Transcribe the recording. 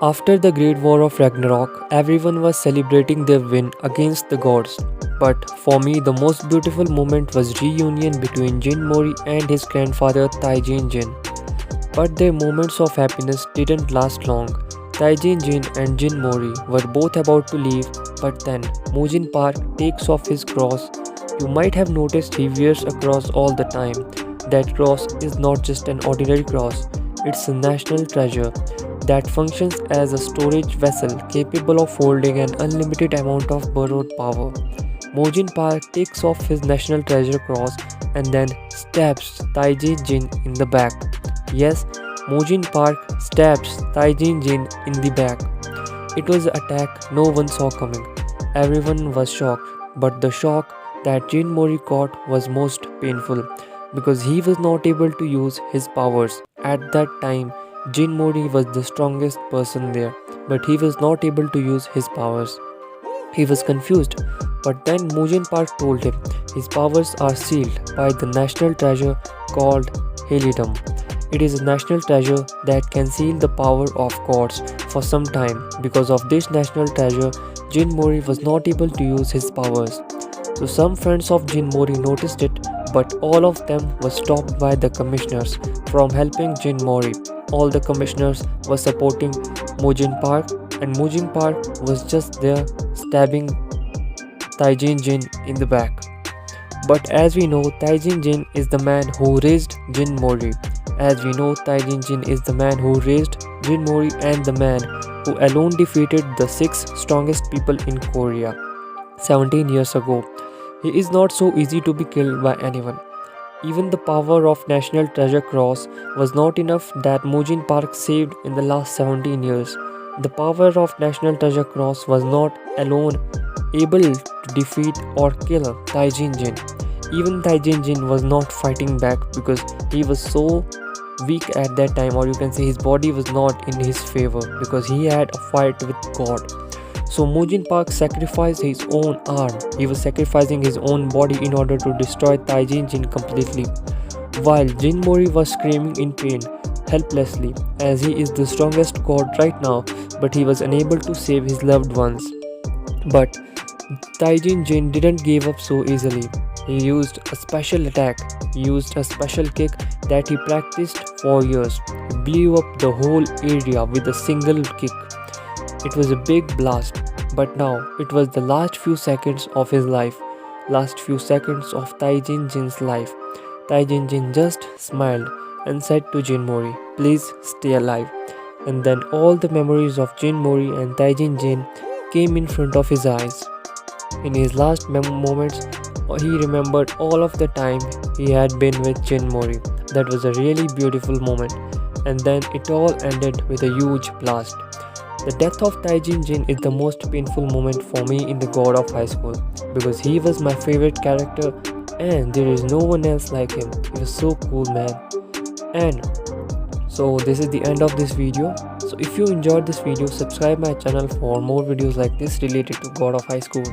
After the Great War of Ragnarok, everyone was celebrating their win against the gods. But for me, the most beautiful moment was reunion between Jin Mori and his grandfather Taijin Jin. But their moments of happiness didn't last long. Taijin Jin and Jin Mori were both about to leave, but then Mujin Park takes off his cross. You might have noticed he wears a cross all the time. That cross is not just an ordinary cross, it's a national treasure that functions as a storage vessel capable of holding an unlimited amount of borrowed power. Mojin Park takes off his national treasure cross and then stabs Taijin Jin in the back. Yes, Mojin Park stabs Taijin Jin in the back. It was an attack no one saw coming. Everyone was shocked, but the shock that Jin Mori got was most painful because he was not able to use his powers. At that time, Jin Mori was the strongest person there, but he was not able to use his powers. He was confused, but then Mujin Park told him his powers are sealed by the national treasure called Helidum. It is a national treasure that can seal the power of gods for some time. Because of this national treasure, Jin Mori was not able to use his powers. So some friends of Jin Mori noticed it, but all of them were stopped by the commissioners from helping Jin Mori. All the commissioners were supporting Mujin Park, and Mujin Park was just there stabbing Taijin Jin in the back. But as we know, Taijin Jin is the man who raised Jin Mori. As we know, Taijin Jin is the man who raised Jin Mori and the man who alone defeated the 6 strongest people in Korea 17 years ago. He is not so easy to be killed by anyone. Even the power of National Treasure Cross was not enough that Mujin Park saved in the last 17 years. The power of National Treasure Cross was not alone able to defeat or kill Taijin Jin. Even Taijin Jin was not fighting back because he was so weak at that time, or you can say his body was not in his favor because he had a fight with God. So Mujin Park sacrificed his own arm. He was sacrificing his own body in order to destroy Taijin Jin completely. While Jin Mori was screaming in pain, helplessly, as he is the strongest god right now, but he was unable to save his loved ones. But Taijin Jin didn't give up so easily. He used a special attack. He used a special kick that he practiced for years. He blew up the whole area with a single kick. It was a big blast, but now it was the last few seconds of his life, last few seconds of Taijin Jin's life. Taijin Jin just smiled and said to Jin Mori, "Please stay alive." And then all the memories of Jin Mori and Taijin Jin came in front of his eyes. In his last moments, he remembered all of the time he had been with Jin Mori. That was a really beautiful moment. And then it all ended with a huge blast. The death of Taijin Jin is the most painful moment for me in the God of High School because he was my favorite character and there is no one else like him. He was so cool, man. And so this is the end of this video. So if you enjoyed this video, subscribe my channel for more videos like this related to God of High School.